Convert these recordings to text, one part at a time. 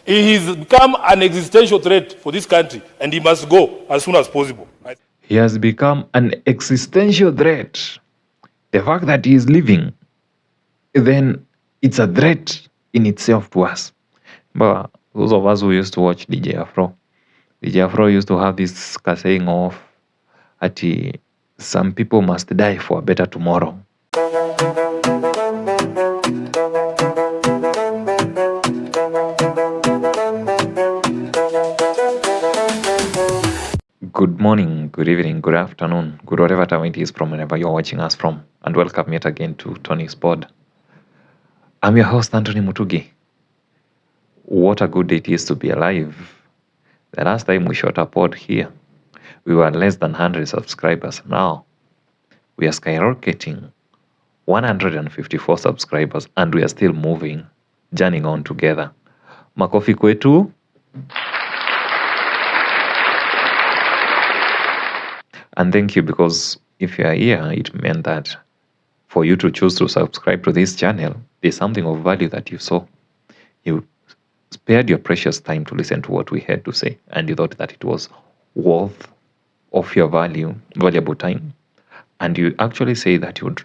He has become an existential threat for this country, and he must go as soon as possible. He has become an existential threat. The fact that he is living, then it's a threat in itself to us. But those of us who used to watch DJ Afro used to have this saying of, ati, some people must die for a better tomorrow. Good morning, good evening, good afternoon, good whatever time it is from whenever you're watching us from, and welcome yet again to Tony's Pod. I'm your host, Anthony Mutugi. What a good day it is to be alive. The last time we shot a pod here, we were less than 100 subscribers. Now, we are skyrocketing 154 subscribers, and we are still moving, journeying on together. Makofi kwetu. And thank you, because if you are here, it meant that for you to choose to subscribe to this channel, there's something of value that you saw. You spared your precious time to listen to what we had to say, and you thought that it was worth of your valuable time. And you actually say that you would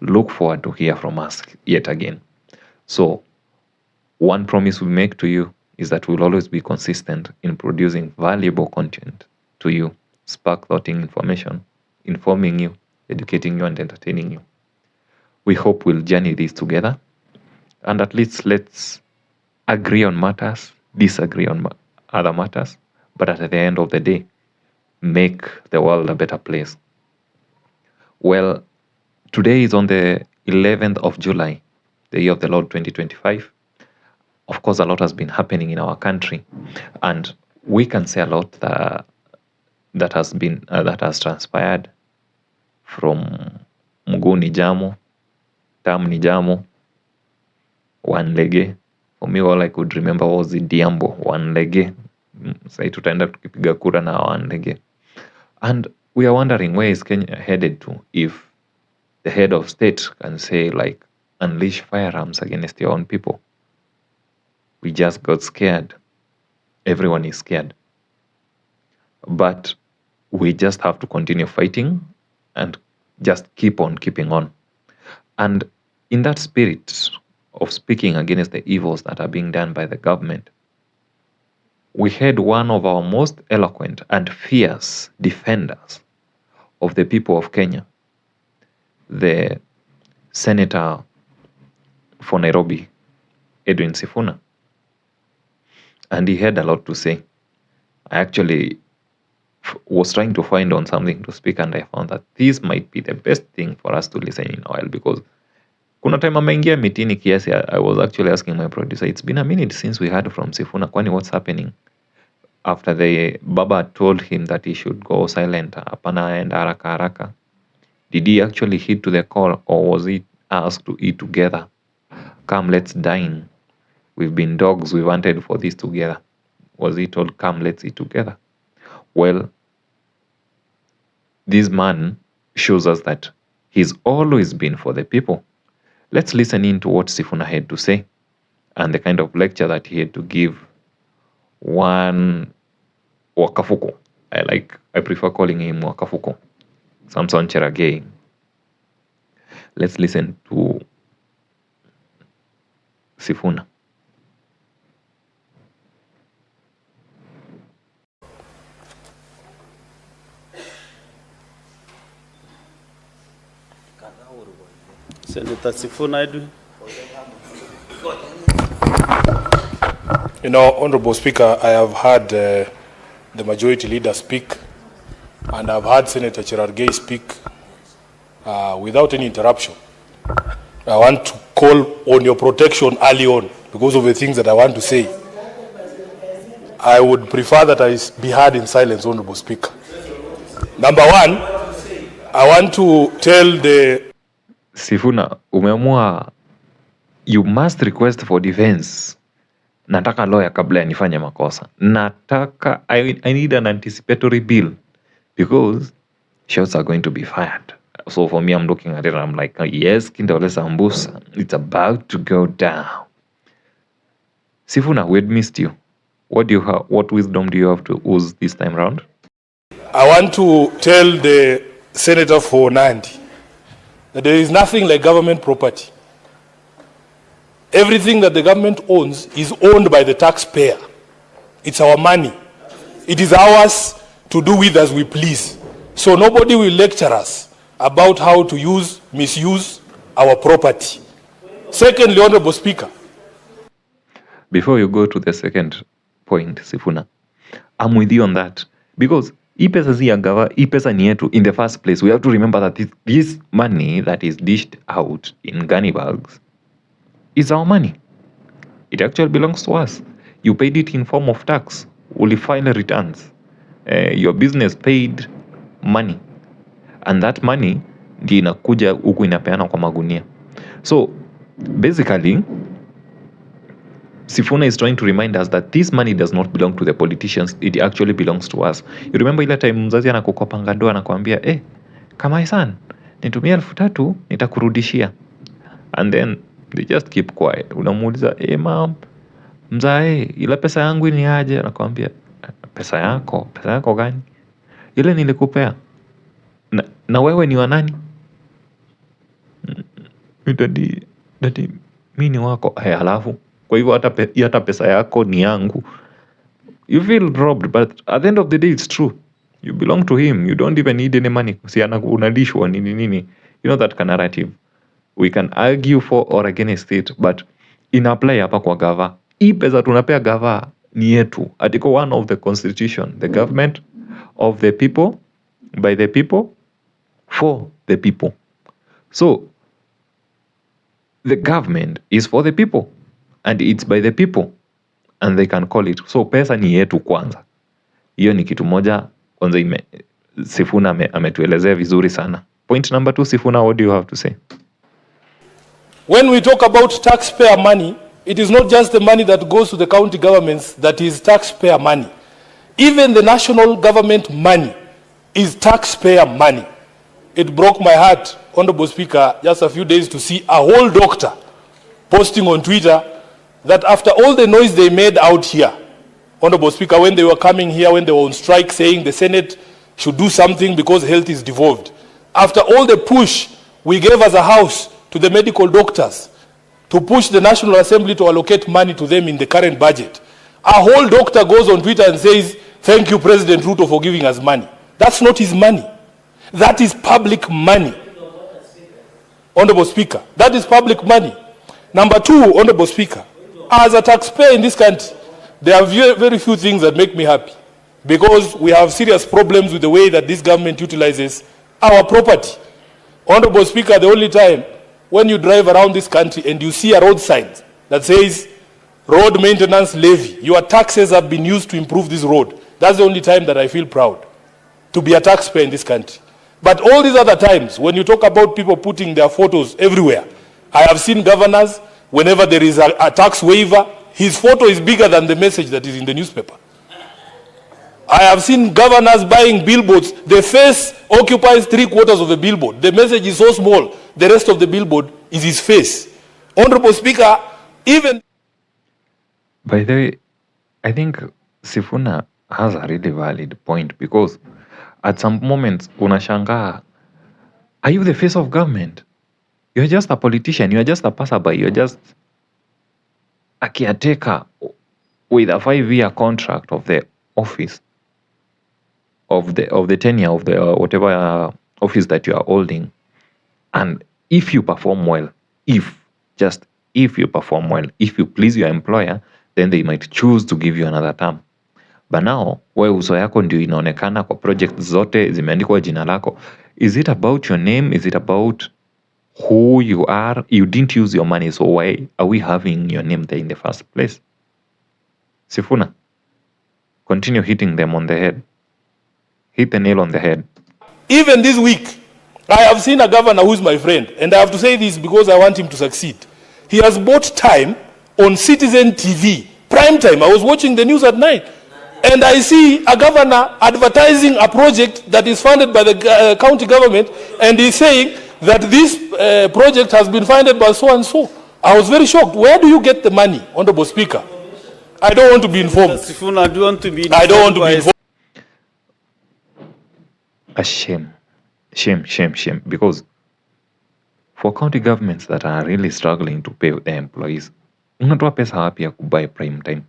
look forward to hear from us yet again. So one promise we make to you is that we'll always be consistent in producing valuable content to you. Spark thoughting information, informing you, educating you, and entertaining you. We hope we'll journey this together, and at least let's agree on matters, disagree on other matters, but at the end of the day, make the world a better place. Well, today is on the 11th of July, the year of the Lord 2025. Of course, a lot has been happening in our country, and we can say a lot that has transpired from mguu ni jamo, tam ni jamo, one lege. For me, all I could remember was the Diambo, one lege. Sai tutaenda tukipiga kura na one lege. And we are wondering, where is Kenya headed to if the head of state can say, like, unleash firearms against your own people? We just got scared. Everyone is scared. But we just have to continue fighting and just keep on keeping on. And in that spirit of speaking against the evils that are being done by the government, we had one of our most eloquent and fierce defenders of the people of Kenya, the Senator for Nairobi, Edwin Sifuna. And he had a lot to say. I actually was trying to find on something to speak, and I found that this might be the best thing for us to listen in a while, because kuna time ameingia mitini kiasi, I was actually asking my producer, it's been a minute since we heard from Sifuna, kwani what's happening? After the Baba told him that he should go silent, hapana and haraka haraka, did he actually heed to the call, or was he asked to eat together? Come, let's dine. We've been dogs, we wanted for this together. Was he told, come, let's eat together? Well, this man shows us that he's always been for the people. Let's listen in to what Sifuna had to say, and the kind of lecture that he had to give one Wakafuko. I prefer calling him Wakafuko, Samson Cherargei. Let's listen to Sifuna. Senator Sifuna Edwin. You know, Honorable Speaker, I have heard the majority leader speak, and I've heard Senator Cherargei speak without any interruption. I want to call on your protection early on because of the things that I want to say. I would prefer that I be heard in silence, Honorable Speaker. Number one, I want to tell the Sifuna, umeamua you must request for defense. Nataka lawyer kabla nifanye makosa. Nataka I need an anticipatory bill because shots are going to be fired. So for me, I'm looking at it and I'm like, yes, Kindole Sambusa, it's about to go down. Sifuna, we had missed you. What wisdom do you have to use this time round? I want to tell the Senator for Nandi that there is nothing like government property. Everything that the government owns is owned by the taxpayer. It's our money. It is ours to do with as we please. So nobody will lecture us about how to misuse our property. Secondly, Honorable Speaker. Before you go to the second point, Sifuna, I'm with you on that. Because hii pesa ni yetu in the first place. We have to remember that this money that is dished out in gunny bags is our money. It actually belongs to us. You paid it in form of tax. Will file returns. Your business paid money. And that money ndio inakuja huku inapeana kwa magunia. So basically, Sifuna is trying to remind us that this money does not belong to the politicians. It actually belongs to us. You remember ile time mzazi anakukopa ngando anakuambia, kama son, nitumia 3,000 nitakurudishia. And then they just keep quiet. Unamuuliza, mom, mzae, ile pesa yangu ni aje? Anakuambia, pesa yako gani? Ile nilikupea. Na wewe ni wa nani? Daddy, mimi ni wako. Halafu kwa hivyo hata pesa yako ni yangu. You feel robbed, but at the end of the day it's true. You belong to him. You don't even need any money. Si unalishwa nini. You know that narrative. We can argue for or against it, but apply hapa kwa gava. Hii pesa tunapea gava ni yetu. Article 1 of the Constitution. The government of the people, by the people, for the people. So the government is for the people and it's by the people and they can call it. So pesa ni yetu kwanza. Hiyo ni kitu moja kwanza Sifuna ametuelezea vizuri sana. Point number 2, Sifuna, what do you have to say? When we talk about taxpayer money, it is not just the money that goes to the county governments that is taxpayer money. Even the national government money is taxpayer money. It broke my heart, Honorable Speaker, just a few days to see a whole doctor posting on Twitter that after all the noise they made out here, Honorable Speaker, when they were coming here, when they were on strike saying the Senate should do something because health is devolved, after all the push we gave as a house to the medical doctors to push the National Assembly to allocate money to them in the current budget, a whole doctor goes on Twitter and says, "Thank you, President Ruto, for giving us money." That's not his money. That is public money. Honorable Speaker, that is public money. Number 2, Honorable Speaker, as a taxpayer in this country, there are very few things that make me happy because we have serious problems with the way that this government utilizes our property. Honorable Speaker, the only time when you drive around this country and you see a road sign that says road maintenance levy, your taxes have been used to improve this road, that's the only time that I feel proud to be a taxpayer in this country. But all these other times, when you talk about people putting their photos everywhere, I have seen governors, whenever there is a tax waiver, his photo is bigger than the message that is in the newspaper. I have seen governors buying billboards. The face occupies 3/4 of the billboard. The message is so small, the rest of the billboard is his face. Honorable Speaker, even... By the way, I think Sifuna has a really valid point because at some moments, unashangaa, are you the face of government? You're just a politician. You're just a passerby. You're just a caretaker with a 5-year contract of the office, of the tenure of the whatever office that you are holding. And if you perform well, if you perform well, if you please your employer, then they might choose to give you another term. But now, wewe uso yako ndio inaonekana kwa project zote zimeandikwa jina lako. Is it about your name? Is it about who you are? You didn't use your money, so why are we having your name there in the first place? Sifuna, continue hitting them on the head. Hit the nail on the head. Even this week, I have seen a governor who is my friend, and I have to say this because I want him to succeed. He has bought time on Citizen TV, prime time. I was watching the news at night. And I see a governor advertising a project that is funded by the county government, and he's saying that this project has been funded by so and so. I was very shocked. Where do you get the money, Honorable Speaker? I don't want to be informed. Sifuna, do you want to be I don't want to be informed. A shame. Shame. Because for county governments that are really struggling to pay their employees, unatoa pesa wapi ya kubuy prime time?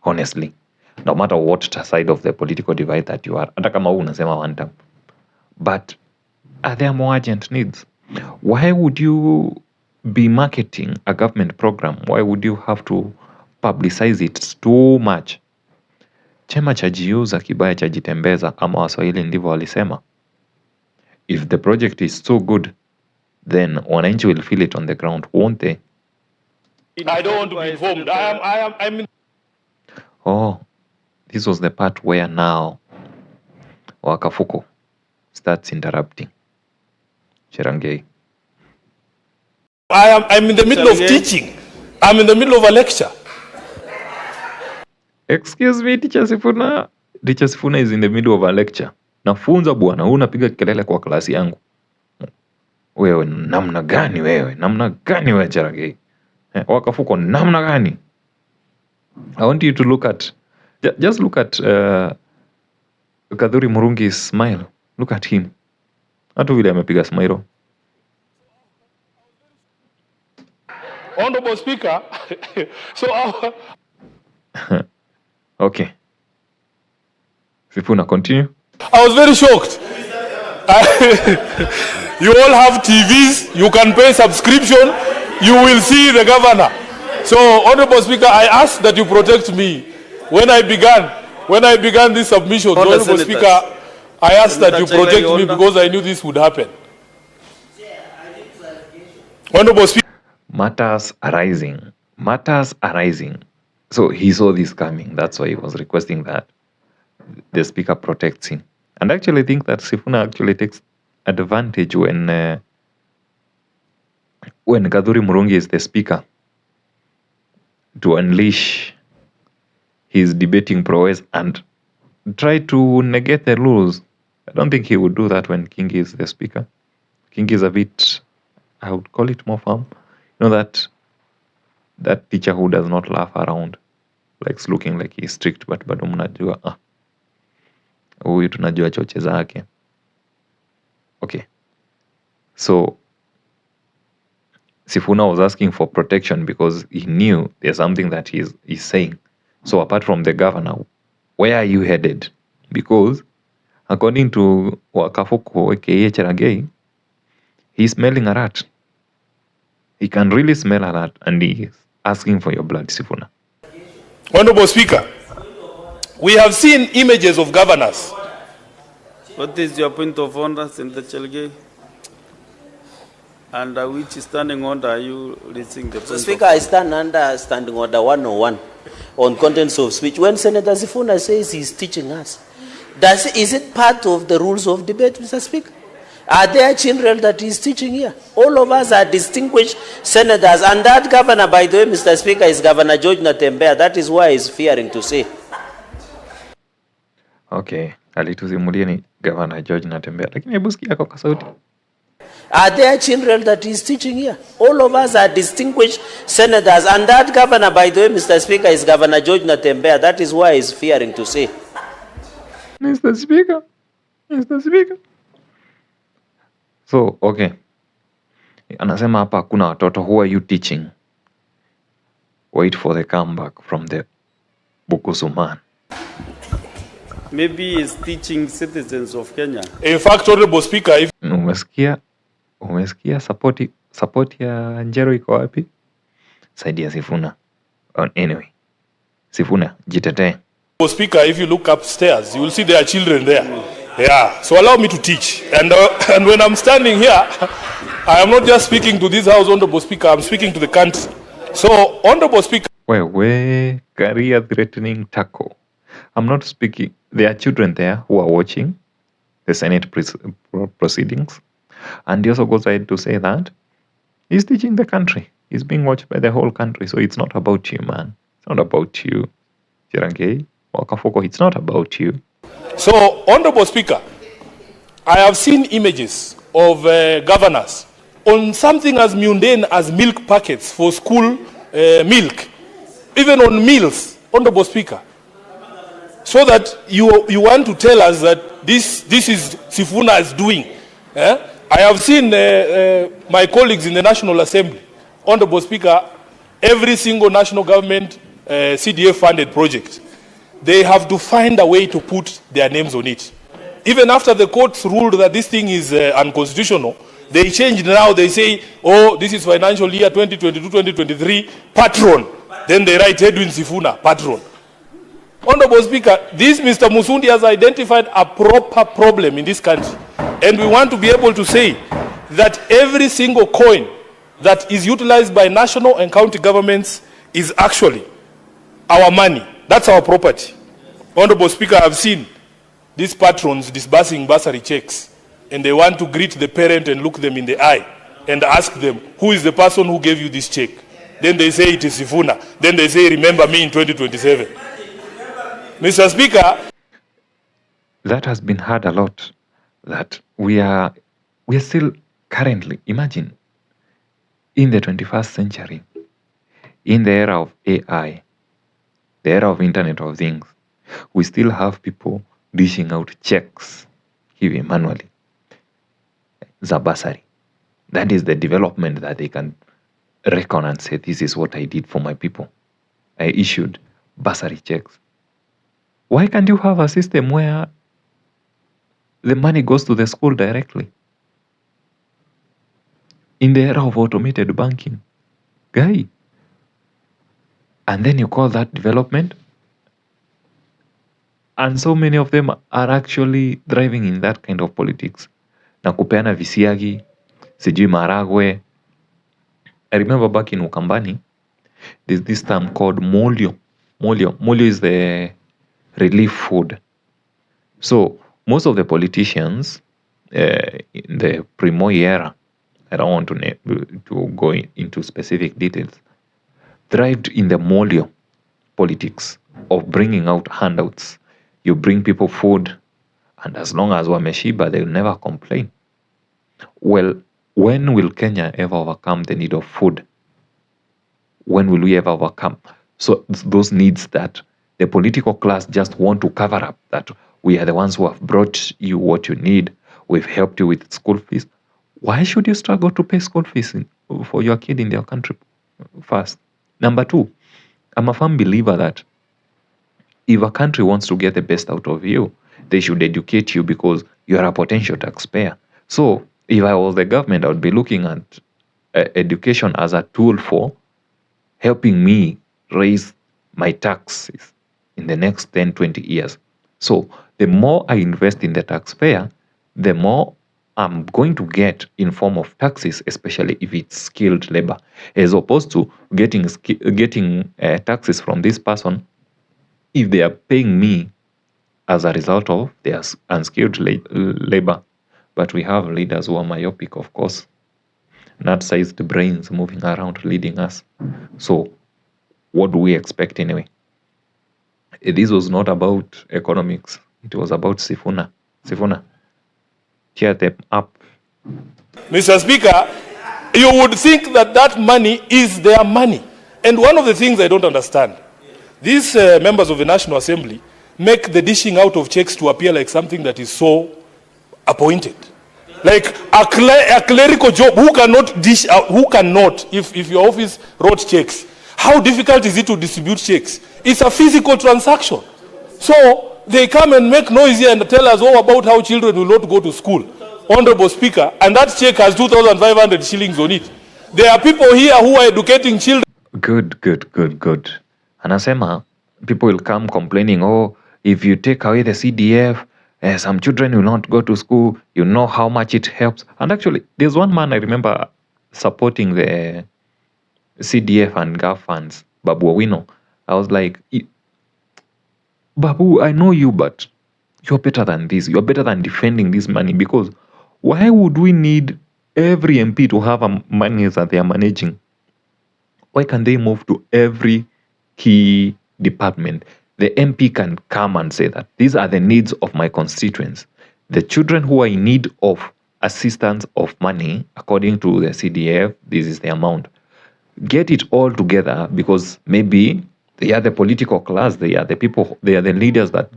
Honestly, no matter what side of the political divide that you are, hata kama unasema one time, but are there more urgent needs? Why would you be marketing a government program? Why would you have to publicize it too much? Chema chajiuza kibaya chajitembeza, ama Waswahili ndivyo walisema. If the project is so good, then wananchi will feel it on the ground, won't they? I don't want to be informed. I'm in. Oh, this was the part where now Wakafuko starts interrupting Cherangei. I'm in the middle of teaching. I'm in the middle of a lecture. Excuse me, Teacher Sifuna. Teacher Sifuna is in the middle of a lecture. Nafunza bwana, unapiga kelele kwa klasi yangu. Wewe namna gani wewe? Namna gani wewe Cherangei? Wakafuko namna gani? I want you to look at, just look at Kadhuri Murungi's smile. Look at him. Hata vile amepiga smile. Honorable Speaker, Okay. Sifuna, continue. I was very shocked. You all have TVs, you can pay subscription, you will see the governor. So, Honorable Speaker, I ask that you protect me. When I began this submission, Honorable Speaker, I asked that you protect me because I knew this would happen. Honorable Speaker. Matters arising. So he saw this coming. That's why he was requesting that the speaker protects him. And I actually think that Sifuna actually takes advantage when Kadhuri Murungi is the speaker to unleash his debating prowess and try to negate the rules. I don't think he would do that when King is the speaker. King is a bit, I would call it more firm. You know, that teacher who does not laugh around, likes looking like he's strict, but bado mnajua huyu tunajua choche zake. Okay, so Sifuna was asking for protection because he knew there's something that he's saying. So apart from the governor, where are you headed? Because according to Wakafuko aka Cherangei, he's smelling a rat. He can really smell a rat, and he is asking for your blood, Sifuna. Honorable Speaker, we have seen images of governors. What is your point of order, Senator Cherangei? Under which standing order are you raising the point? Speaker, I stand under standing order 101 on contents of speech. When Senator Sifuna says he's teaching us, is it part of the rules of debate, Mr. Speaker? Are there children that he's teaching here? All of us are distinguished senators, and that governor, by the way, Mr. Speaker, is Governor George Natembeya. That is why he's fearing to say. Okay, alitusimulia ni Governor George Natembeya, lakini hebu sikia kwa sauti. Are there children that he's teaching here? All of us are distinguished senators, and that governor, by the way, Mr. Speaker, is Governor George Natembeya. That is why he's fearing to say. Mr. Speaker. So, okay. Anasema hapa kuna watoto. Who are you teaching? Wait for the comeback from the Bukusu man. Maybe he's teaching citizens of Kenya. In fact, Honorable Speaker, if umesikia support ya Njero iko wapi? Saidia Sifuna. Anyway, Sifuna, jitetee. Honorable Speaker, if you look upstairs, you will see there are children there. Yeah, so allow me to teach. And when I'm standing here, I am not just speaking to this house, Honorable Speaker, I'm speaking to the country. So, Honorable Speaker. Wewe, career threatening tackle. I'm not speaking. There are children there who are watching the Senate proceedings. And he also goes ahead to say that he's teaching the country. He's being watched by the whole country. So it's not about you, man. It's not about you. Cherangei, Wakafuko, it's not about you. So, Honorable Speaker, I have seen images of governors on something as mundane as milk packets for school milk, even on meals. Honorable Speaker. So that you want to tell us that this is Sifuna is doing. Eh? I have seen my colleagues in the National Assembly. Honorable Speaker, every single national government CDF funded project, they have to find a way to put their names on it. Even after the courts ruled that this thing is unconstitutional, they changed now. They say, oh, this is financial year 2022-2023, patron. Then they write Edwin Sifuna, patron. Honorable Speaker, this Mr. Musundi has identified a proper problem in this country. And we want to be able to say that every single coin that is utilized by national and county governments is actually our money. That's our property. Honorable Speaker, I've seen these patrons disbursing bursary checks, and they want to greet the parent and look them in the eye and ask them, who is the person who gave you this check? Then they say it is Sifuna. Then they say, remember me in 2027. Mr. Speaker, That has been heard a lot. That we are still currently, imagine, in the 21st century, in the era of AI, the era of Internet of Things, we still have people dishing out checks even manually. The bursary. That is the development that they can reckon and say, this is what I did for my people. I issued bursary checks. Why can't you have a system where the money goes to the school directly? In the era of automated banking, guy. And then you call that development? And so many of them are actually driving in that kind of politics. Na kupeana visiagi, sijui maragwe. I remember back in Ukambani, there's this term called molio. Molio is the relief food. So most of the politicians in the pre-Moi era, I don't want to go into specific details, thrived in the molio politics of bringing out handouts. You bring people food, and as long as wameshiba, they'll never complain. Well, when will Kenya ever overcome the need of food? When will we ever overcome those needs that the political class just want to cover up, that we are the ones who have brought you what you need, we've helped you with school fees? Why should you struggle to pay school fees for your kid in your country first? Number two, I'm a firm believer that if a country wants to get the best out of you, they should educate you because you are a potential taxpayer. So if I was the government, I would be looking at education as a tool for helping me raise my taxes in the next 10, 20 years. So the more I invest in the taxpayer, the more I'm going to get in form of taxes, especially if it's skilled labor, as opposed to getting taxes from this person if they are paying me as a result of their unskilled labor. But we have leaders who are myopic, of course, nut-sized brains moving around leading us. So what do we expect anyway? This was not about economics. It was about Sifuna. Sifuna, cheer them up. Mr. Speaker, you would think that that money is their money. And one of the things I don't understand, these members of the National Assembly make the dishing out of checks to appear like something that is so appointed. Like a clerical job, who cannot dish out, who cannot, if your office wrote checks, how difficult is it to distribute checks? It's a physical transaction. So they come and make noise here and tell us all about how children will not go to school. Honorable Speaker, and that check has 2,500 shillings on it. There are people here who are educating children. Good. Anasema, people will come complaining, oh, if you take away the CDF, some children will not go to school. You know how much it helps. And actually, there's one man I remember supporting the CDF and GAF funds, Babu Owino. I was like, Babu, I know you, but you're better than this. You're better than defending this money, because why would we need every MP to have money that they are managing? Why can't they move to every key department? The MP can come and say that these are the needs of my constituents. The children who are in need of assistance of money, according to the CDF, this is the amount. Get it all together, because maybe They are the political class. They are the people. They are the leaders that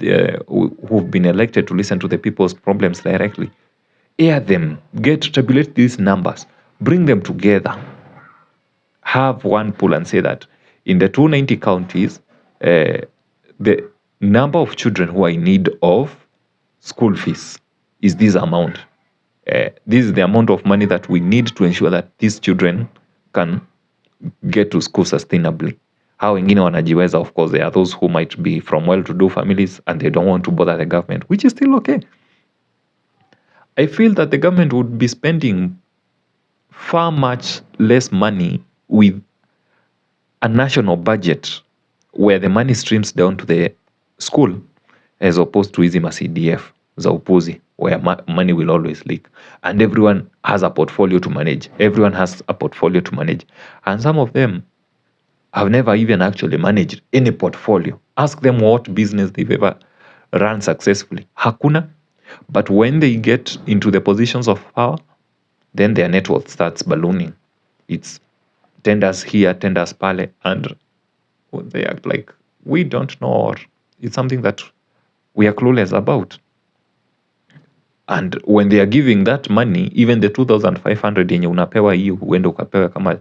who've been elected to listen to the people's problems directly. Air them. Tabulate these numbers. Bring them together. Have one pool and say that in the 290 counties, the number of children who are in need of school fees is this amount. This is the amount of money that we need to ensure that these children can get to school sustainably. How wengine wanajiweza, of course, there are those who might be from well-to-do families and they don't want to bother the government, which is still okay. I feel that the government would be spending far much less money with a national budget where the money streams down to the school as opposed to hizi CDF za upuzi where money will always leak and everyone has a portfolio to manage. And some of them have never even actually managed any portfolio. Ask them what business they've ever run successfully. Hakuna. But when they get into the positions of power, then their net worth starts ballooning. It's tenders here, tenders pale, and they act like we don't know, or it's something that we are clueless about. And when they are giving that money, even the 2,500 yenye unapewa hiyo uende ukapewa kama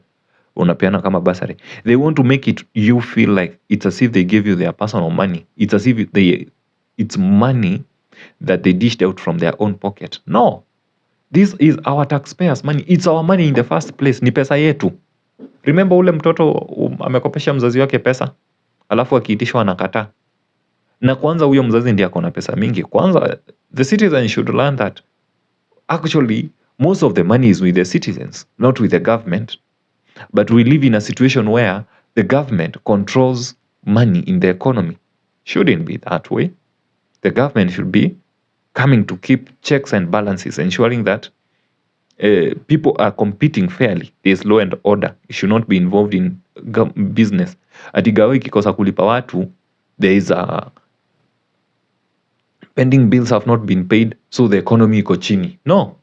unapeana kama basari, they want to make it you feel like it's as if they gave you their personal money. It's as if it's money that they dished out from their own pocket. No, this is our taxpayers' money. It's our money in the first place. Ni pesa yetu. Remember ule mtoto amekopesha mzazi wake pesa alafu akiitishwa anakataa, na kwanza huyo mzazi ndiye akona pesa mingi. Kwanza the citizens should learn that actually most of the money is with the citizens, not with the government. But we live in a situation where the government controls money in the economy. Shouldn't be that way. The government should be coming to keep checks and balances, ensuring that people are competing fairly. There's law and order. You should not be involved in business. Atigawe ikikosa kulipa watu, there is a pending bills have not been paid, so the economy iko chini. No,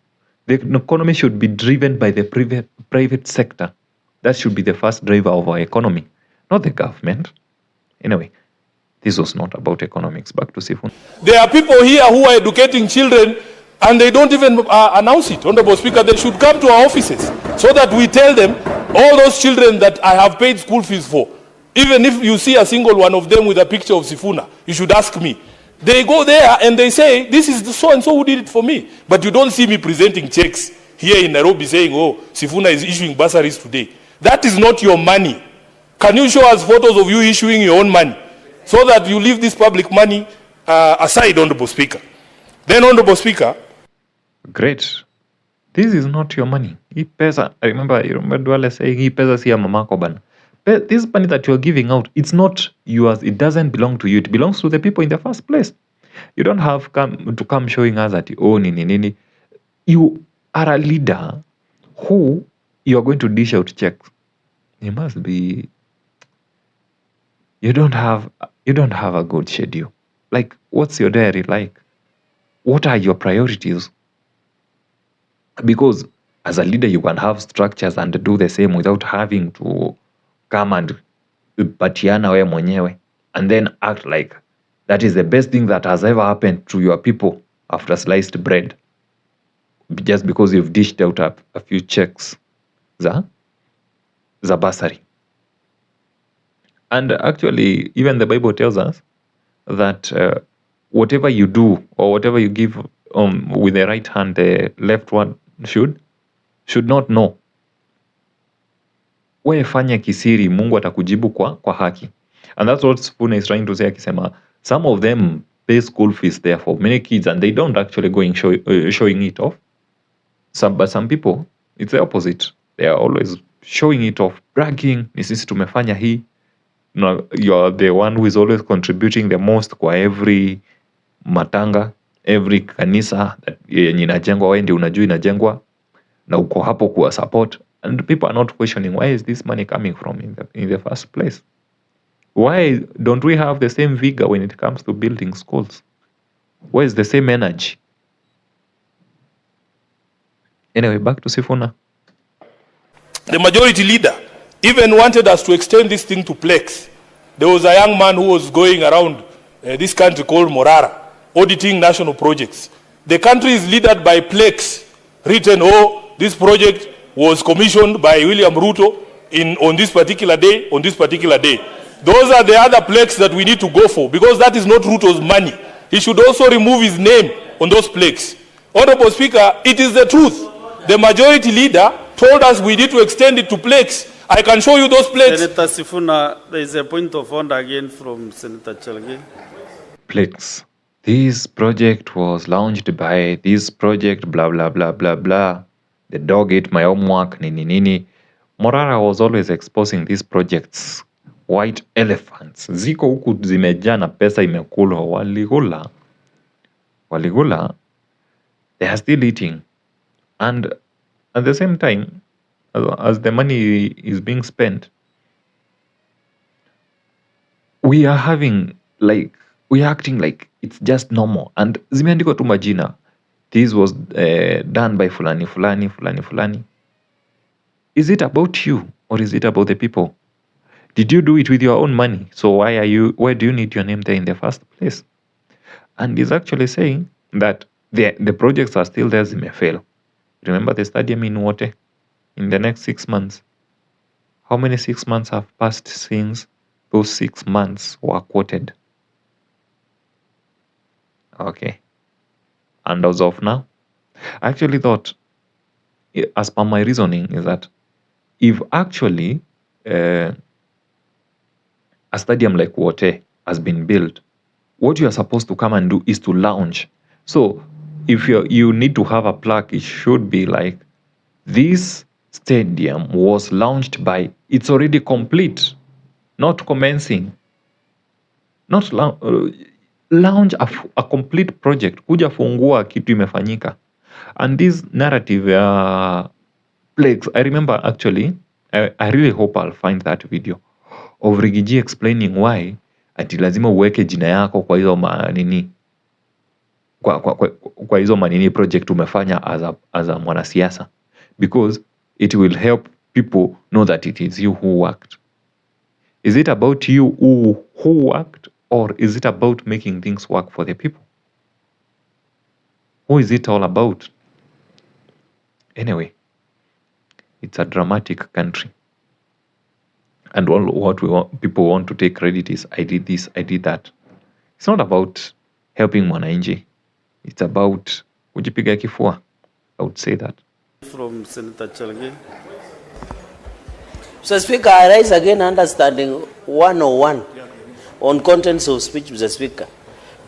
the economy should be driven by the private sector. That should be the first driver of our economy, not the government. Anyway, this was not about economics. Back to Sifuna. There are people here who are educating children and they don't even announce it. Honorable Speaker, they should come to our offices so that we tell them all those children that I have paid school fees for. Even if you see a single one of them with a picture of Sifuna, you should ask me. They go there and they say, this is the so-and-so who did it for me. But you don't see me presenting checks here in Nairobi saying, oh, Sifuna is issuing bursaries today. That is not your money. Can you show us photos of you issuing your own money so that you leave this public money aside, Honorable Speaker? Then, Honorable Speaker. Great. This is not your money. Hii pesa, I remember Duale saying, hii pesa si ya mamako bana. This money that you're giving out, it's not yours. It doesn't belong to you. It belongs to the people in the first place. You don't have to come showing us that you own nini. You are a leader who you are going to dish out checks. You must be. You don't have a good schedule. Like, what's your diary like? What are your priorities? Because as a leader, you can have structures and do the same without having to come and patiana we mwenyewe and then act like that is the best thing that has ever happened to your people after sliced bread, just because you've dished out a few checks za bursary. And actually, even the Bible tells us that whatever you do or whatever you give with the right hand, the left one should not know. Wewe fanya kisiri, Mungu atakujibu kwa haki. And that's what Sifuna is trying to say, akisema some of them pay school fees there for many kids and they don't actually go showing it off. But some people, it's the opposite. They are always showing it off, bragging, ni sisi tumefanya hii. No, you're the one who is always contributing the most kwa every matanga, every kanisa yenye inajengwa, wewe ndio unajua inajengwa na uko hapo kuwa support. And people are not questioning, where is this money coming from in the first place? Why don't we have the same vigor when it comes to building schools? Where is the same energy? Anyway, back to Sifuna. The majority leader even wanted us to extend this thing to Plex. There was a young man who was going around this country called Morara, auditing national projects. The country is led by plaques written, oh, this project was commissioned by William Ruto on this particular day, on this particular day. Those are the other plaques that we need to go for, because that is not Ruto's money. He should also remove his name on those plaques. Honorable Speaker, it is the truth. The majority leader told us we need to extend it to plaques. I can show you those plaques. Senator Sifuna, there is a point of order again from Senator Chalge. Plaques. This project was launched by this project, blah, blah, blah, blah, blah. The dog ate my homework, nini, nini. Morara was always exposing these projects. White elephants. Ziko huku zimejaa na pesa imekulwa. Waligula. They are still eating. And at the same time, as the money is being spent, we are acting like it's just normal. And zimeandikwa tu majina. This was done by fulani. Is it about you or is it about the people? Did you do it with your own money? So why do you need your name there in the first place? And he's actually saying that the projects are still there, they may fail. Remember the stadium in Wote? In the next 6 months. How many 6 months have passed since those 6 months were quoted? Okay. And as of now, I actually thought, as per my reasoning, is that if actually a stadium like Wote has been built, what you are supposed to come and do is to launch. So if you need to have a plaque, it should be like, this stadium was launched by, it's already complete, not commencing. Not launch a complete project, kuja fungua kitu imefanyika. And this narrative plagues, I remember actually, I really hope I'll find that video of Rigiji explaining why ati lazima uweke jina yako kwa hizo manini, kwa hizo manini project umefanya as a mwanasiasa, because it will help people know that it is you who worked. Is it about you who worked, or is it about making things work for the people? Who is it all about? Anyway, it's a dramatic country. And all what people want to take credit is, I did this, I did that. It's not about helping mwananchi. It's about kujipiga kifua. I would say that. From Senator Chalge. Mr. Speaker, I rise again understanding 101 on contents of speech, Mr. Speaker.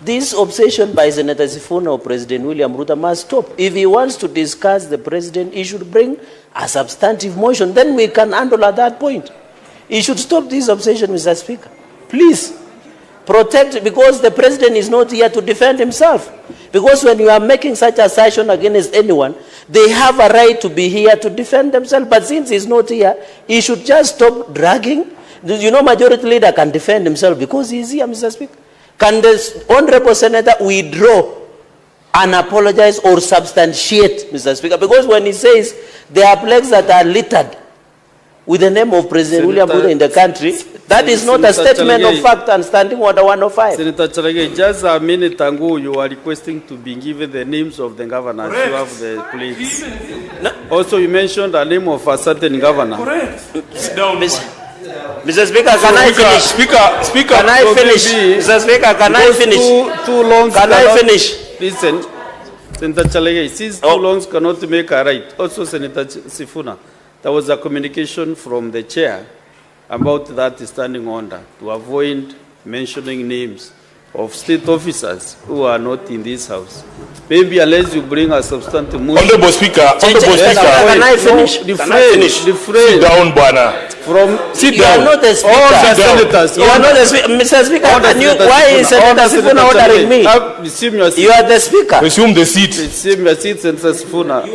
This obsession by Senator Sifuna or President William Ruto must stop. If he wants to discuss the president, he should bring a substantive motion. Then we can handle at that point. He should stop this obsession, Mr. Speaker. Please, protect, because the president is not here to defend himself. Because when you are making such assertion against anyone, they have a right to be here to defend themselves. But since he's not here, he should just stop dragging. You know, majority leader can defend himself because he's here, Mr. Speaker. Can the Honorable Senator withdraw and apologize or substantiate, Mr. Speaker? Because when he says there are plaques that are littered with the name of President William Ruto in the country, that is not a statement of fact and standing order 105. Senator Chalage, just a minute ago, you are requesting to be given the names of the governors. Correct. You have the plates. No. Also, you mentioned the name of a certain governor. Correct. Sit down, Mr. Speaker, can I finish? Speaker, can I finish? Mr. Speaker, can I finish? Too long. Can I finish? Listen, Senator Chalage, since too long cannot make a right. Also, Senator Sifuna, there was a communication from the chair about that standing order to avoid mentioning names of state officers who are not in this house. Maybe unless you bring a substantive motion. Honorable Speaker, can I finish? Sit down, Bwana. Sit down. You are not the speaker. All the senators. You are not the speaker. Mr. Speaker, why is Senator Sifuna ordering me? You are the speaker. Resume the seat. Resume your seat, Senator Sifuna.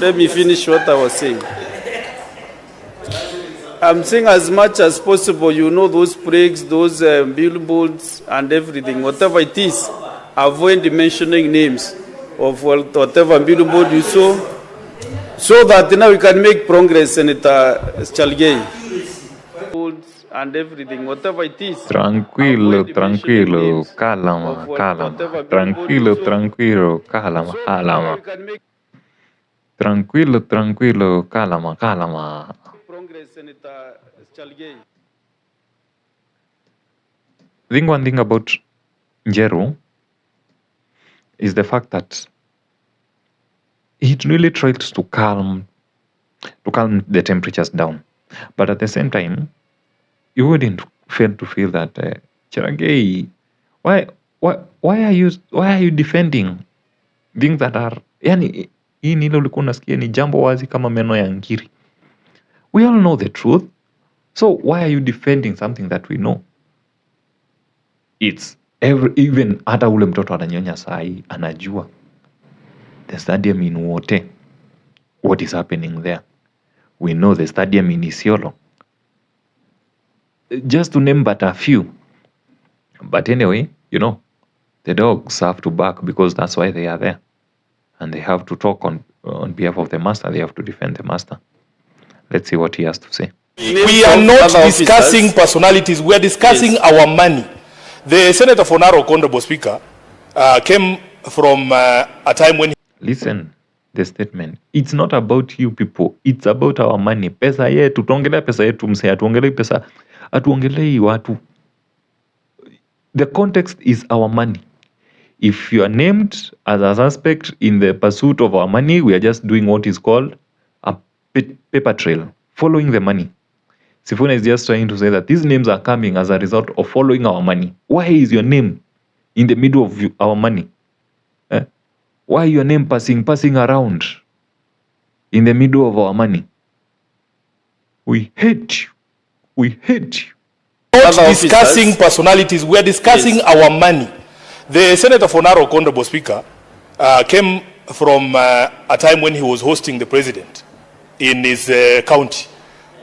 Let me finish what I was saying. I'm saying as much as possible, you know, those plaques, those billboards and everything, whatever it is, avoid mentioning names of whatever billboard you saw, so that now we can make progress, Senator Chalge. and everything, whatever it is. Tranquilo, Avoid mentioning tranquilo, names calma, of calma. whatever Tranquilo, billboard. tranquilo, calma, So calma. we can make Tranquilo, tranquilo, calma, calma. progress, Senator Chalgei. I think one thing about Njeru is the fact that he really tries to calm the temperatures down, but at the same time, you wouldn't fail to feel that Cherargei, why are you defending things that are yani hii nilo ulikuwa unasikia ni jambo wazi kama meno ya ngiri. We all know the truth, so why are you defending something that we know? It's even hata ule mtoto ananyonya sahi anajua the stadium in Wote, what is happening there. We know the stadium in Isiolo, just to name but a few. But anyway, you know, the dogs have to bark because that's why they are there, and they have to talk on behalf of the master. They have to defend the master. Let's see what he has to say. We are not discussing personalities. We are discussing our money. The Senator for Narok, Honorable Speaker, came from a time when... Listen, the statement. It's not about you people. It's about our money. Pesa yetu. Tuongelea pesa yetu mse. Atuongelei pesa. Atuongelei watu. The context is our money. If you are named as a suspect in the pursuit of our money, we are just doing what is called a paper trail, following the money. Sifuna is just trying to say that these names are coming as a result of following our money. Why is your name in the middle of our money? Why your name passing around in the middle of our money? We hate you. We hate you. Not discussing personalities. We are discussing our money. The Senator for Narok, Honorable Speaker, came from a time when he was hosting the president in his county.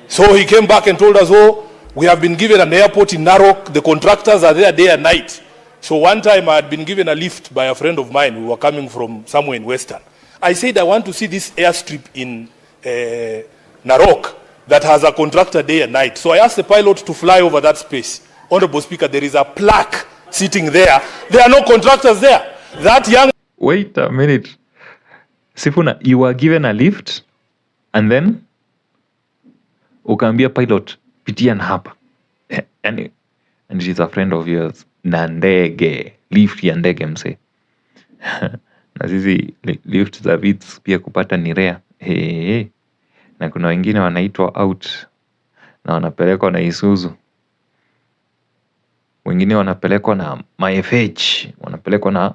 So he came back and told us, oh, we have been given an airport in Narok. The contractors are there day and night. So one time I had been given a lift by a friend of mine. We were coming from somewhere in Western. I said, I want to see this airstrip in Narok that has a contractor day and night. So I asked the pilot to fly over that space. Honorable Speaker, there is a plaque sitting there. There are no contractors there. That young... Wait a minute. Sifuna, you were given a lift and then ukaambia pilot, pitia na hapa. And she's a friend of yours. Na ndege. Lift ya ndege mse. Na sisi lift za Vitz pia kupata ni rare. Hey. Na kuna wengine wanaitwa out na wanapelekwa na Isuzu. Wengine wanapelekwa na MyFH, wanapelekwa na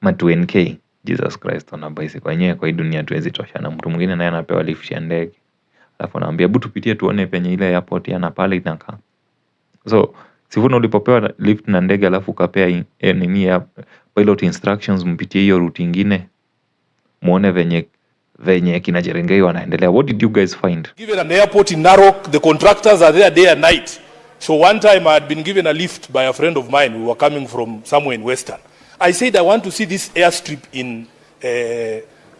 2NK. Jesus Christ, wanabaisi kwenyewe kwa hii dunia tuwezi tosha. Na mtu mwingine naye anapewa lift ya ndege. Alafu anaambia hebu tupitie tuone penye ile airport yana pale inakaa. So, Sifuna ulipopewa lift na ndege alafu ukapea nini ya pilot instructions mpitie hiyo route nyingine. Muone venye kina Cherargei wanaendelea. What did you guys find? Given an airport in Narok, the contractors are there day and night. So one time I had been given a lift by a friend of mine. We were coming from somewhere in Western. I said, I want to see this airstrip in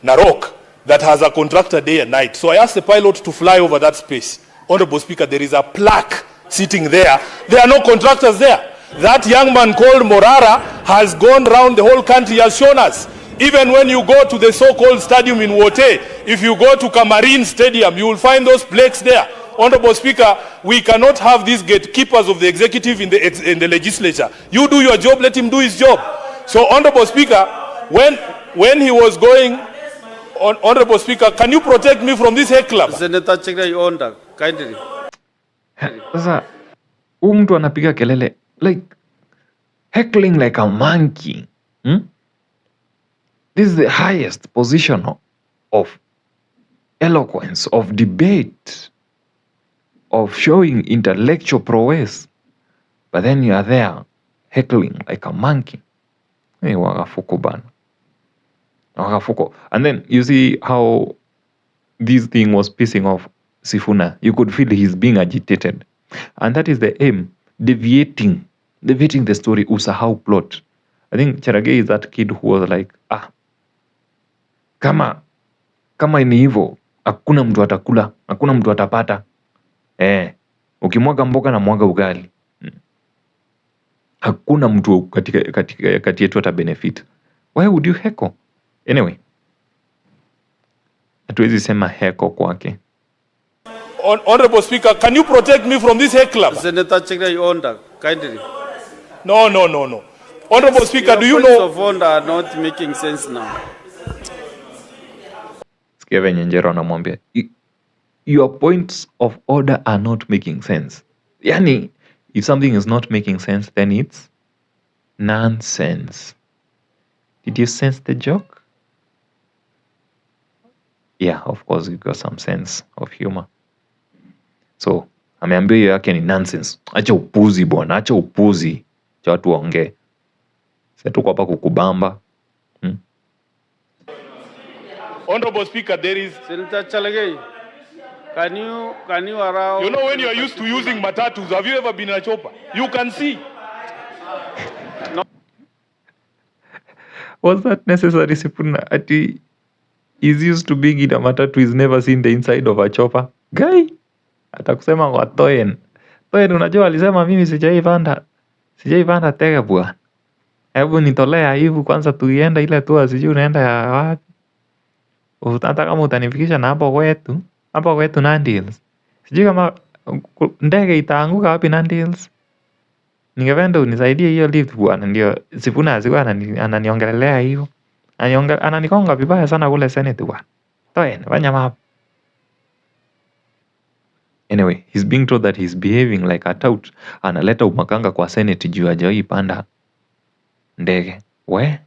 Narok that has a contractor day and night. So I asked the pilot to fly over that space. Honorable Speaker, there is a plaque sitting there. There are no contractors there. That young man called Morara has gone around the whole country, has shown us. Even when you go to the so-called stadium in Wote, if you go to Kamarin Stadium, you will find those plaques there. Honorable Speaker, we cannot have these gatekeepers of the executive in the legislature. You do your job, let him do his job. So, Honorable Speaker, when he was going, Honorable Speaker, can you protect me from this heckler? Senator Chalgei, order, kindly. Sasa, huyu mtu anapiga kelele, like, heckling like a monkey. This is the highest position of eloquence, of debate, of showing intellectual prowess. But then you are there heckling like a monkey. Hey, wagafuko bana. Wagafuko. And then you see how this thing was pissing off Sifuna. You could feel he's being agitated. And that is the aim. Deviating the story. Usahau plot. I think Cherargei is that kid who was like, kama ni hivyo, hakuna mtu atakula, hakuna mtu atapata. Ukimwaga mboga na mwaga ugali. Hakuna mtu kati yetu ata benefit. Why would you heckle? Anyway, hatuwezi sema heckle kwake. Honorable Speaker, can you protect me from this heckler? Senator Chegna, you order, kindly. No. Honorable Speaker, do you know? Of order are not making sense now. Sikia venye Njero anamwambia, your points of order are not making sense. Yani, if something is not making sense, then it's nonsense. Did you sense the joke? Yeah, of course, you got some sense of humor. So, ameambia hiyo yake ni nonsense. Acha upuzi bwana, acha upuzi. Cha watu waongee. Sasa tuko hapa kukubamba. Honorable Speaker, there is... Senator Chalagay, can you around... You know when you are used to using matatus, have you ever been in a chopper? You can see. No. Was that necessary, Sifuna? Ati is used to being in a matatu, is never seen the inside of a chopper. Guy, atakusema kwa Toyen. Toyen, unajua alisema mimi sijaipanda tege bwana. Hebu nitolea hivi kwanza tuienda ile tu sijui unaenda ya wapi. Hata kama utanifikisha na hapo kwetu Nandi Hills. Sijui kama ndege itaanguka wapi Nandi Hills. Ningependa unisaidie hiyo lift bwana, ndio Sifuna asikuwa ananiongelelea hivyo. Ananikonga vibaya sana kule Senate bwana. Toen, fanya mambo. Anyway, he's being told that he's behaving like a tout. Analeta umakanga kwa Senate juu hajawahi panda ndege. We?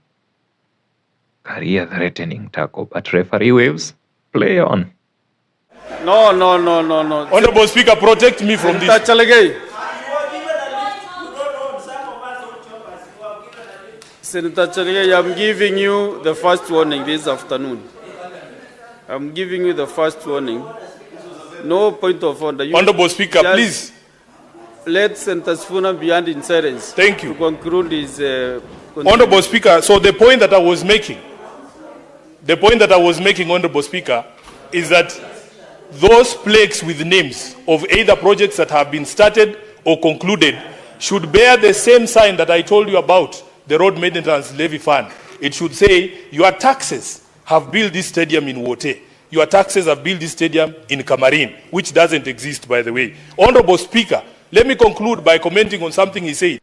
Career threatening tackle, but referee waves. Play on. No. Honorable Speaker, protect me from this. Senator Chalagay. Senator Chalagay, I'm giving you the first warning this afternoon. I'm giving you the first warning. No point of order. Honorable Speaker, please. Let Senator Sifuna be in silence. Thank you. To conclude his... Honorable Speaker, so the point that I was making, Honorable Speaker, is that those plaques with names of either projects that have been started or concluded should bear the same sign that I told you about, the Road Maintenance Levy Fund. It should say, your taxes have built this stadium in Wote. Your taxes have built this stadium in Kamarin, which doesn't exist, by the way. Honorable Speaker, let me conclude by commenting on something he said.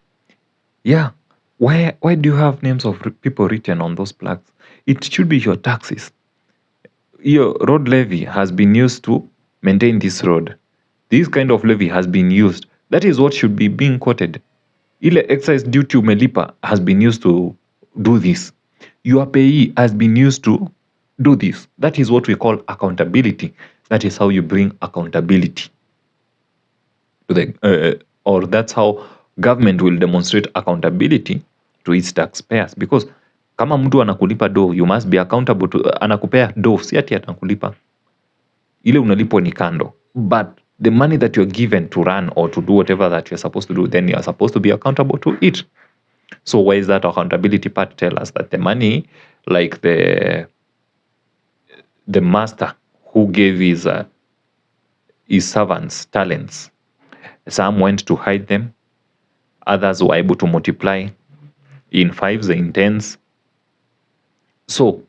Yeah. Why do you have names of people written on those plaques? It should be your taxes. Your road levy has been used to maintain this road. This kind of levy has been used. That is what should be being quoted. Ile excise duty umelipa has been used to do this. Your payee has been used to do this. That is what we call accountability. That is how you bring accountability to the, or that's how government will demonstrate accountability to its taxpayers, because kama mtu anakulipa do, you must be accountable to anakupea do, si ati atakulipa. Ile unalipo ni kando, but the money that you're given to run or to do whatever that you're supposed to do, then you're supposed to be accountable to it. So why is that accountability part? Tell us that the money, like the master who gave his servants talents, some went to hide them, others were able to multiply in 5s, in 10s. So,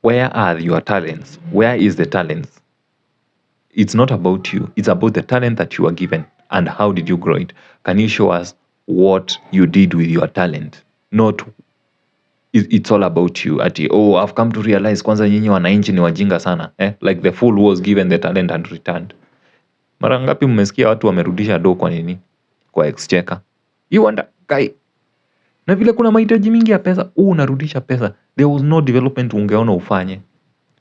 where are your talents? Where is the talents? It's not about you. It's about the talent that you are given. And how did you grow it? Can you show us what you did with your talent? Not, it's all about you. Ati, oh, I've come to realize kwanza nyinyi wananchi ni wajinga sana. Like the fool was given the talent and returned. Mara ngapi mmesikia watu wamerudisha do kwa nini? Kwa exchequer. You wonder, guy. Na vile kuna mahitaji mingi ya pesa, unarudisha pesa. There was no development ungeona ufanye.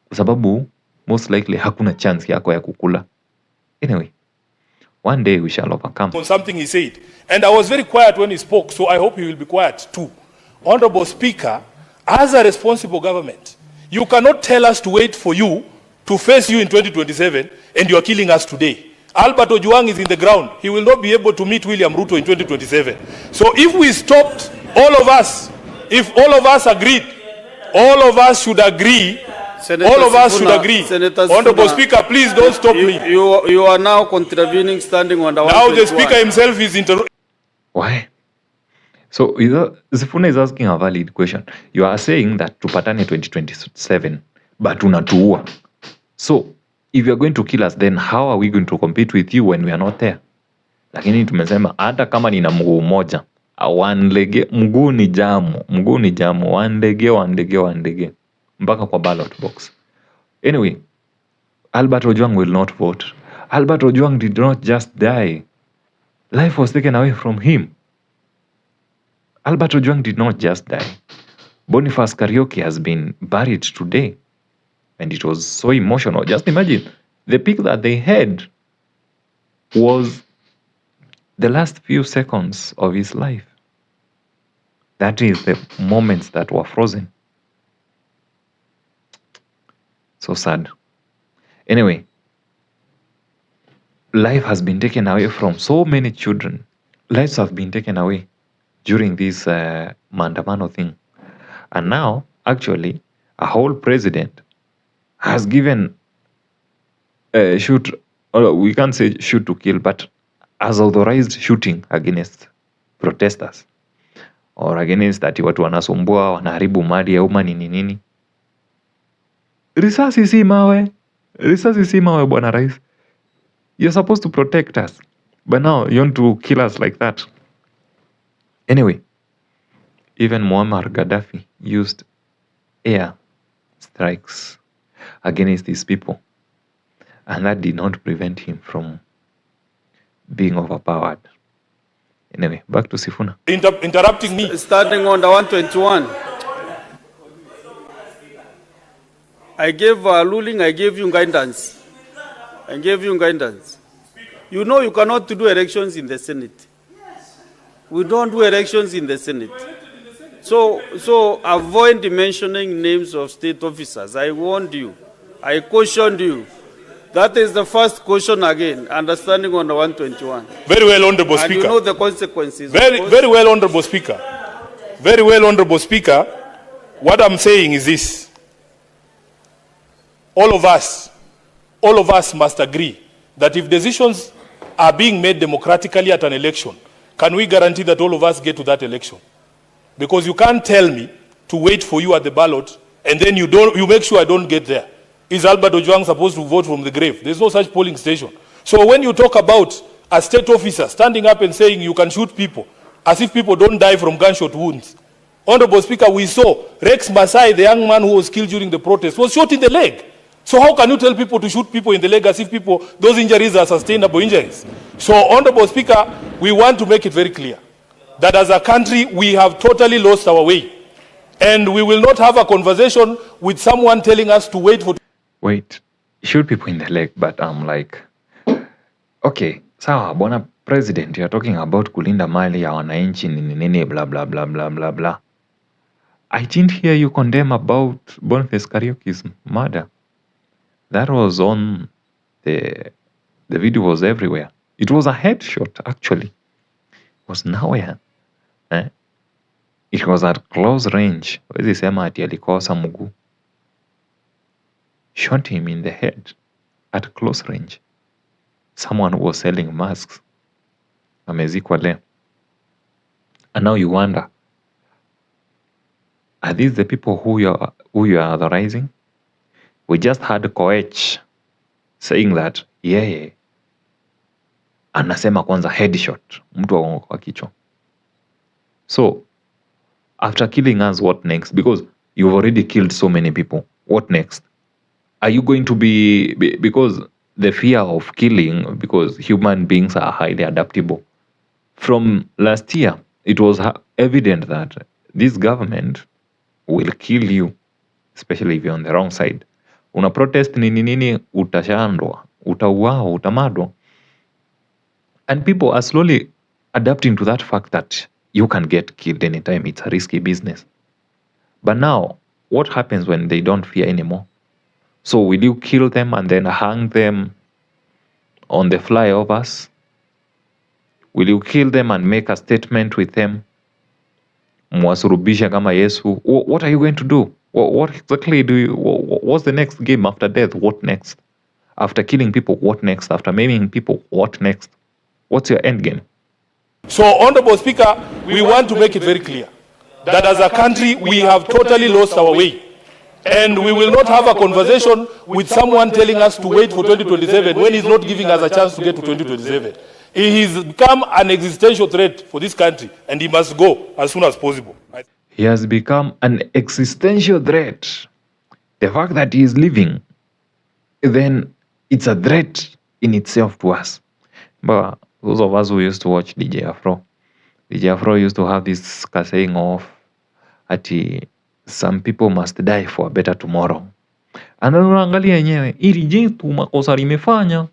Kwa sababu, most likely hakuna chance yako ya kukula. Anyway, one day we shall overcome. On something he said. And I was very quiet when he spoke, so I hope he will be quiet too. Honorable Speaker, as a responsible government, you cannot tell us to wait for you to face you in 2027 and you are killing us today. Albert Ojwang is in the ground. He will not be able to meet William Ruto in 2027. So if we stopped, all of us, if all of us agreed, all of us should agree Senator All of us Sifuna, should agree. Senator Honorable Sifuna, Speaker, please don't stop me. You are now contravening standing under Now the 121. Speaker himself is Why? So Sifuna is asking a valid question. You are saying that tupatane 2027, but unatuua. So if you are going to kill us, then how are we going to compete with you when we are not there? Lakini tumesema hata kama nina mguu moja, wanlege mguu ni jamu, wanlege mpaka kwa ballot box. Anyway, Albert Ojwang will not vote. Albert Ojwang did not just die. Life was taken away from him. Albert Ojwang did not just die. Boniface Karaoke has been buried today. And it was so emotional. Just imagine, the peak that they had was the last few seconds of his life. That is the moments that were frozen. So sad. Anyway, life has been taken away from so many children. Lives have been taken away during this maandamano thing. And now, actually, a whole president has given we can't say shoot to kill, but has authorized shooting against protesters or against ati watu wanasumbua, wanaharibu mali ya umma nini. Risasi si mawe bwana rais. You're supposed to protect us, but now you want to kill us like that. Anyway, even Muammar Gaddafi used air strikes against these people, and that did not prevent him from being overpowered. Anyway, back to Sifuna. interrupting me. Starting on the 121. I gave a ruling, I gave you guidance. You know you cannot do elections in the Senate. We don't do elections in the Senate. So avoid mentioning names of state officers. I warned you. I cautioned you. That is the first caution again, understanding on the 121. Very well, Honorable And Speaker. you know the consequences. Very well, Honorable Speaker. Very well, Honorable Speaker. What I'm saying is this. All of us must agree that if decisions are being made democratically at an election, can we guarantee that all of us get to that election? Because you can't tell me to wait for you at the ballot and then you make sure I don't get there. Is Albert Ojwang supposed to vote from the grave? There's no such polling station. So when you talk about a state officer standing up and saying you can shoot people, as if people don't die from gunshot wounds. Honorable Speaker, we saw Rex Masai, the young man who was killed during the protest, was shot in the leg. So how can you tell people to shoot people in the leg as if those injuries are sustainable injuries? So, Honorable Speaker, we want to make it very clear that as a country, we have totally lost our way. And we will not have a conversation with someone telling us to wait for... Wait, shoot people in the leg, but I'm like, okay, sawa, bwana president, you're talking about kulinda mali ya wananchi nini blah blah blah blah blah blah. I didn't hear you condemn about Boniface Karaoke's murder. That was on the video was everywhere. It was a headshot, actually. It was nowhere. It was at close range. Wezi sema ati alikosa mguu. Shot him in the head at close range. Someone who was selling masks. Amezikwa leo. And now you wonder, are these the people who you are authorizing? We just had Koech saying that yeye anasema kwanza headshot, mtu wa kwa kichwa. So after killing us, what next? Because you've already killed so many people. What next? Are you going to be because the fear of killing, because human beings are highly adaptable. From last year, it was evident that this government will kill you, especially if you're on the wrong side. Una protest nini utashandwa, utauawa, utamadwa. And people are slowly adapting to that fact that you can get killed anytime. It's a risky business. But now, what happens when they don't fear anymore? So will you kill them and then hang them on the flyovers? Will you kill them and make a statement with them? Mwasurubisha kama Yesu? What are you going to do? What exactly what's the next game after death? What next? After killing people, what next? After maiming people, what next? What's your end game? So, Honorable Speaker, we want to make it very clear that as a country, we have totally lost our way. And we will not have a conversation with someone telling us to wait for 2027 when he's not giving us a chance to get to 2027. He has become an existential threat for this country, and he must go as soon as possible. He has become an existential threat. The fact that he is living, then it's a threat in itself to us. But those of us who used to watch DJ Afro used to have this saying of, some people must die for a better tomorrow. And unaangalia yenyewe, ili jitu makosa limefanya,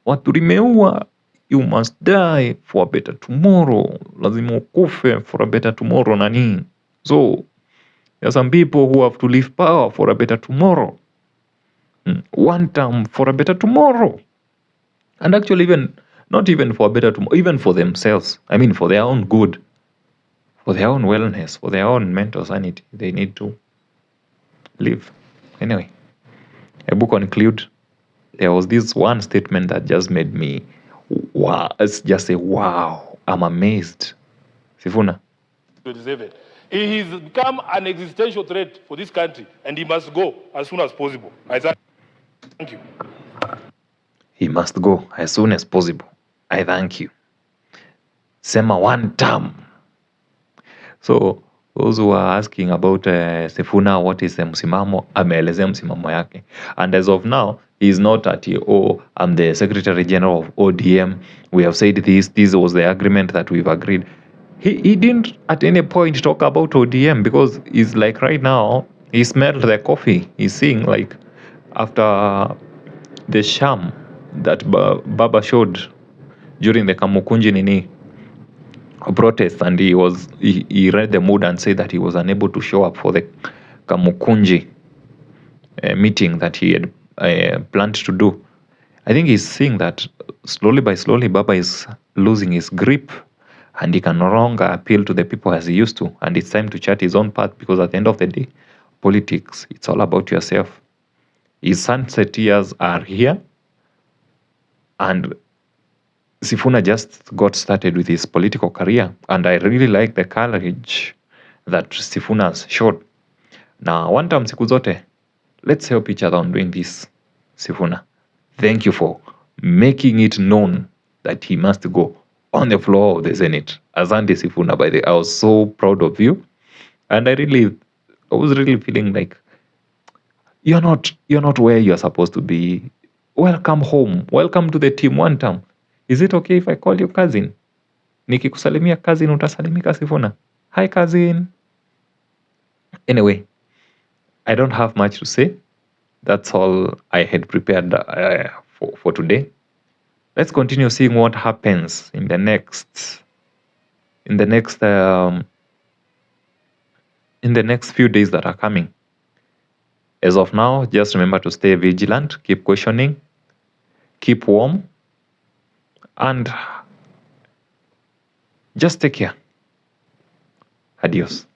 watu limeua, you must die for a better tomorrow. Lazima ukufe for a better tomorrow nani. So, there are some people who have to leave power for a better tomorrow. One term for a better tomorrow. And actually not even for a better tomorrow, even for themselves. I mean, for their own good. For their own wellness, for their own mental sanity, they need to live. Anyway, I will conclude. There was this one statement that just made me, wow, it's just a wow, I'm amazed. Sifuna. He has become an existential threat for this country, and he must go as soon as possible. I thank you. He must go as soon as possible. I thank you. Sema one term. So those who are asking about Sifuna, what is msimamo, ameelezea msimamo yake. And as of now, he is not at I'm the Secretary General of ODM. We have said this was the agreement that we've agreed. He didn't at any point talk about ODM because he's like right now, he smelled the coffee. He's seeing like after the sham that Baba showed during the Kamukunji Nini protest, and he read the mood and said that he was unable to show up for the Kamukunji meeting that he had planned to do. I think he's seeing that slowly by slowly Baba is losing his grip and he can no longer appeal to the people as he used to, and it's time to chart his own path, because at the end of the day, politics, it's all about yourself. His sunset years are here, and Sifuna just got started with his political career, and I really like the courage that Sifuna's showed. Now, one time siku zote, let's help each other on doing this. Sifuna, thank you for making it known that he must go on the floor of the Senate. Asante Sifuna, by the way, I was so proud of you, and I was really feeling like you're not where you're supposed to be. Welcome home. Welcome to the team one time. Is it okay if I call you cousin? Nikikusalimia cousin, utasalimika Sifuna. Hi cousin. Anyway, I don't have much to say. That's all I had prepared for today. Let's continue seeing what happens in the next few days that are coming. As of now, just remember to stay vigilant, keep questioning, keep warm, and just take care. Adios.